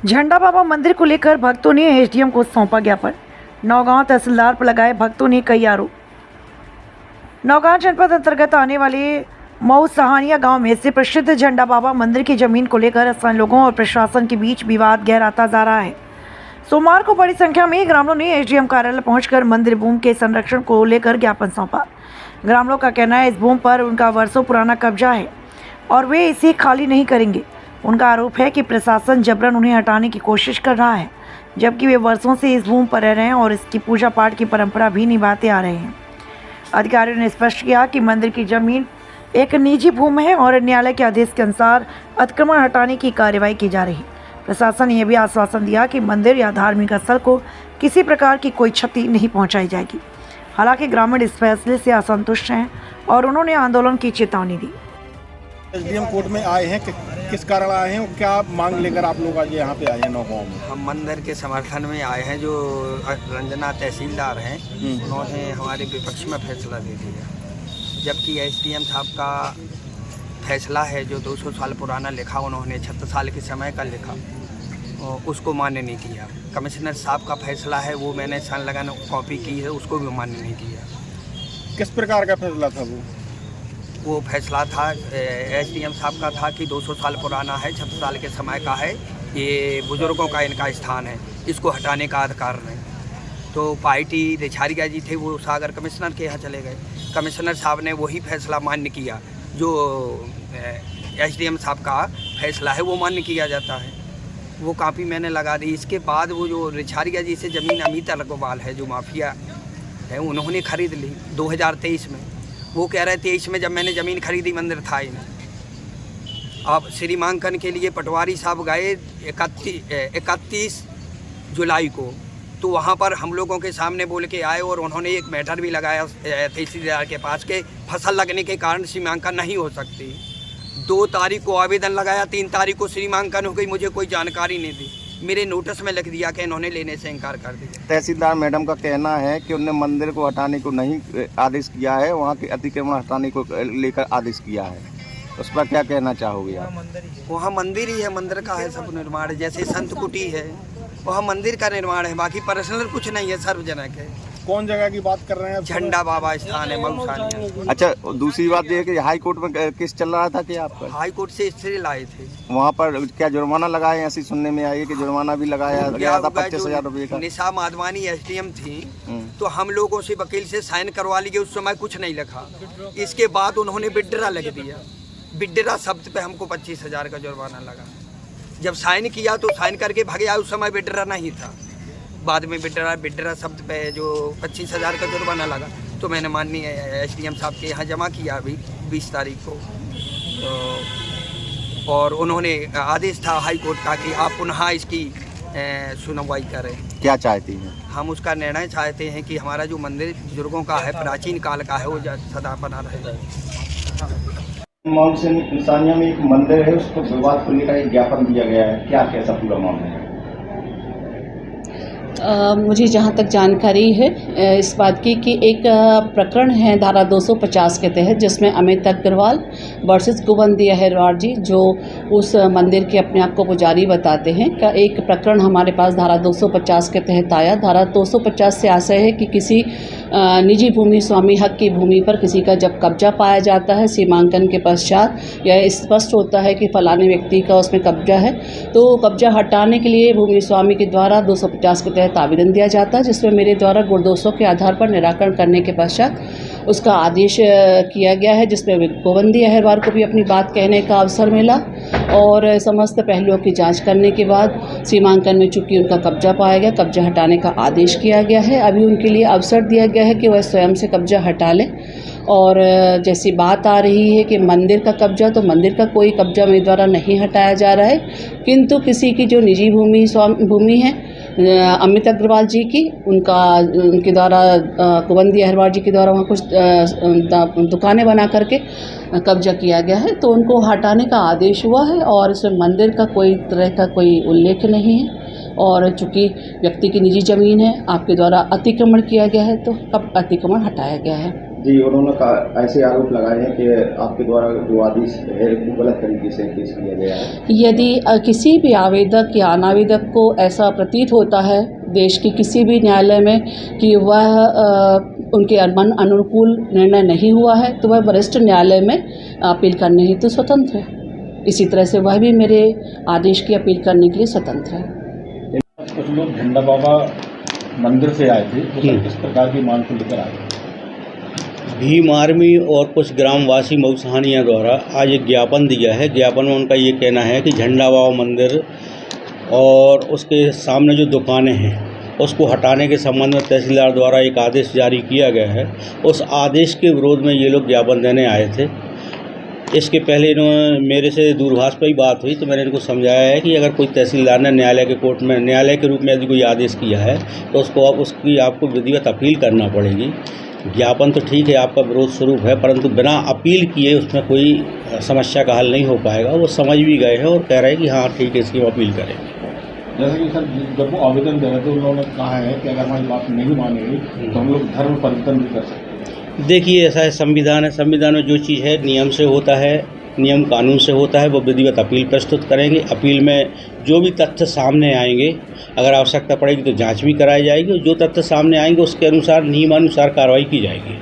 झंडा बाबा मंदिर को लेकर भक्तों ने एसडीएम को सौंपा ज्ञापन। नौगांव तहसीलदार पर लगाए भक्तों ने कई आरोप। नौगांव जनपद अंतर्गत आने वाले मऊ सहानिया गांव में से प्रसिद्ध झंडा बाबा मंदिर की जमीन को लेकर स्थानीय लोगों और प्रशासन के बीच विवाद गहराता जा रहा है। सोमवार को बड़ी संख्या में ग्रामीणों ने एसडीएम कार्यालय पहुंचकर मंदिर भूमि के संरक्षण को लेकर ज्ञापन सौंपा। ग्रामीणों का कहना है इस भूमि पर उनका वर्षों पुराना कब्जा है और वे इसे खाली नहीं करेंगे। उनका आरोप है कि प्रशासन जबरन उन्हें हटाने की कोशिश कर रहा है, जबकि वे वर्षों से इस भूमि पर रह रहे हैं और इसकी पूजा पाठ की परंपरा भी निभाते आ रहे हैं। अधिकारियों ने स्पष्ट किया कि मंदिर की जमीन एक निजी भूमि है और न्यायालय के आदेश के अनुसार अतिक्रमण हटाने की कार्रवाई की जा रही है। प्रशासन ने यह भी आश्वासन दिया कि मंदिर या धार्मिक स्थल को किसी प्रकार की कोई क्षति नहीं पहुंचाई जाएगी। हालांकि ग्रामीण इस फैसले से असंतुष्ट हैं और उन्होंने आंदोलन की चेतावनी दी। एसडीएम कोर्ट में आए हैं, किस कारण आए हैं और क्या मांग लेकर आप लोग आज यहाँ पे आए हैं नौगांव में? हम मंदिर के समर्थन में आए हैं। जो रंजना तहसीलदार हैं उन्होंने हमारे विपक्ष में फैसला दे दिया, जबकि एसडीएम साहब का फैसला है जो 200 साल पुराना लिखा, उन्होंने 76 साल के समय का लिखा, उसको मान्य नहीं किया। कमिश्नर साहब का फैसला है वो मैंने सन लगाना कॉपी की है, उसको भी मान्य नहीं किया। किस प्रकार का फैसला था वो फैसला था एसडीएम साहब का था कि 200 साल पुराना है, 76 साल के समय का है, ये बुजुर्गों का इनका स्थान है, इसको हटाने का अधिकार नहीं। तो पार्टी रिछारिया जी थे, वो सागर कमिश्नर के यहाँ चले गए। कमिश्नर साहब ने वही फैसला मान्य किया जो एसडीएम साहब का फैसला है वो मान्य किया जाता है। वो कापी मैंने लगा दी। इसके बाद वो जो रिछारिया जी से ज़मीन अमित अग्रवाल है जो माफिया है, उन्होंने ख़रीद ली 2023 में। वो कह रहे 23 में जब मैंने ज़मीन खरीदी मंदिर था ही नहीं। अब श्रीमांकन के लिए पटवारी साहब गए 31 जुलाई को, तो वहाँ पर हम लोगों के सामने बोल के आए और उन्होंने एक मैटर भी लगाया तहसीलदार के पास के फसल लगने के कारण सीमांकन नहीं हो सकती। 2 तारीख को आवेदन लगाया, 3 तारीख को सीमांकन हो गई, मुझे कोई जानकारी नहीं दी। मेरे नोटिस में लिख दिया कि इन्होंने लेने से इनकार कर दिया। तहसीलदार मैडम का कहना है कि उन्होंने मंदिर को हटाने को नहीं आदेश किया है, वहाँ के अतिक्रमण हटाने को लेकर आदेश किया है। उस पर क्या कहना चाहोगे आप? वहाँ मंदिर ही है, मंदिर का है सब निर्माण, जैसे संत कुटी है वहाँ मंदिर का निर्माण है, बाकी पर्सनल कुछ नहीं है, सार्वजनिक है। कौन जगह की बात कर रहे हैं? झंडा बाबा स्थान है मऊ सहानिया। अच्छा, दूसरी बात यह है कि हाई कोर्ट में केस चल रहा था कि आपका? हाई कोर्ट से स्टे लाए थे। वहाँ पर क्या जुर्माना लगाए? ऐसी सुनने में आई है कि जुर्माना भी लगाया गया था 25,000 रुपये का। निशा माधवानी एसडीएम थी, तो हम लोगों से वकील से साइन करवा लिए, उस समय कुछ नहीं लिखा। इसके बाद उन्होंने बिड्डरा लग दिया। बिड्डरा शब्द पे हमको 25,000 का जुर्माना लगा। जब साइन किया तो साइन करके भागे, उस समय बिड्डरा नहीं था। बाद में बिड्डरा शब्द पे जो 25,000 का जुर्माना लगा, तो मैंने माननीय एसडीएम साहब के यहाँ जमा किया अभी 20 तारीख को। तो और उन्होंने आदेश था हाई कोर्ट का कि आप पुनः इसकी सुनवाई करें। क्या चाहती हैं? हम उसका निर्णय चाहते हैं कि हमारा जो मंदिर बुजुर्गों का है, प्राचीन काल का है, वो सदा बना रहे। मऊ सहानिया में एक मंदिर है, उसको विवाद को लेकर एक ज्ञापन दिया गया है, क्या कैसा पूरा मामला है? मुझे जहाँ तक जानकारी है इस बात की कि एक प्रकरण है धारा 250 के तहत, जिसमें अमित अग्रवाल वर्सेस कुवंती अहिरवार जी, जो उस मंदिर के अपने आप को पुजारी बताते हैं, का एक प्रकरण हमारे पास धारा 250 के तहत आया। धारा 250 से आशय है कि किसी निजी भूमि स्वामी हक की भूमि पर किसी का जब कब्जा पाया जाता है सीमांकन के पश्चात, यह स्पष्ट होता है कि फलाने व्यक्ति का उसमें कब्जा है, तो कब्जा हटाने के लिए भूमि स्वामी के द्वारा 250 के तहत आवेदन दिया जाता है, जिसमें मेरे द्वारा गुण दोषों के आधार पर निराकरण करने के पश्चात उसका आदेश किया गया है, जिसमें कुवंती अहिरवार को भी अपनी बात कहने का अवसर मिला और समस्त पहलुओं की जांच करने के बाद सीमांकन में चूंकि उनका कब्जा पाया गया, कब्जा हटाने का आदेश किया गया है। अभी उनके लिए अवसर दिया गया है कि वह स्वयं से कब्जा हटा लें। और जैसी बात आ रही है कि मंदिर का कब्जा, तो मंदिर का कोई कब्जा मेरे द्वारा नहीं हटाया जा रहा है, किंतु किसी की जो निजी भूमि है अमित अग्रवाल जी की, उनके द्वारा कुवंती अहिरवार जी के द्वारा वहाँ कुछ दुकानें बना करके कब्जा किया गया है, तो उनको हटाने का आदेश हुआ है और इसमें मंदिर का कोई तरह का कोई उल्लेख नहीं है। और चूँकि व्यक्ति की निजी ज़मीन है, आपके द्वारा अतिक्रमण किया गया है, तो कब अतिक्रमण हटाया गया है। जी, उन्होंने ऐसे आरोप लगाए हैं कि आपके द्वारा जो आदेश है वो गलत तरीके से पेश किया गया है। यदि किसी भी आवेदक या अनावेदक को ऐसा प्रतीत होता है देश के किसी भी न्यायालय में कि वह उनके मन अनुकूल निर्णय नहीं हुआ है तो वह वरिष्ठ न्यायालय में अपील करने हेतु स्वतंत्र है। इसी तरह से वह भी मेरे आदेश की अपील करने के लिए स्वतंत्र है। कुछ लोग झंडा बाबा मंदिर से आए थे, तो हम्म। किस प्रकार की मांग को लेकर आए? भीम आर्मी और कुछ ग्रामवासी मऊ सहानिया द्वारा आज एक ज्ञापन दिया है। ज्ञापन में उनका ये कहना है कि झंडा बाबा मंदिर और उसके सामने जो दुकानें हैं उसको हटाने के संबंध में तहसीलदार द्वारा एक आदेश जारी किया गया है। उस आदेश के विरोध में ये लोग ज्ञापन देने आए थे। इसके पहले इन्होंने मेरे से दूरभाष पर ही बात हुई तो मैंने इनको समझाया है कि अगर कोई तहसीलदार ने न्यायालय के कोर्ट में न्यायालय के रूप में यदि कोई आदेश किया है तो उसकी आपको विधिवत अपील करना पड़ेगी। ज्ञापन तो ठीक है, आपका विरोध स्वरूप है, परंतु बिना अपील किए उसमें कोई समस्या का हल नहीं हो पाएगा। वो समझ भी गए हैं और कह रहे हैं कि हाँ ठीक है, इसकी हम अपील करेंगे। जैसे कि सर जब वो आवेदन दे रहे थे उन्होंने कहा है कि अगर हमारी बात नहीं मानेगी तो हम लोग धर्म परिवर्तन भी कर सकते हैं। देखिए, ऐसा है, संविधान है, संविधान में जो चीज़ है नियम से होता है, नियम कानून से होता है। वो विधिवत अपील प्रस्तुत करेंगे। अपील में जो भी तथ्य सामने आएंगे, अगर आवश्यकता पड़ेगी तो जांच भी कराई जाएगी और जो तथ्य सामने आएंगे उसके अनुसार नियमानुसार कार्रवाई की जाएगी।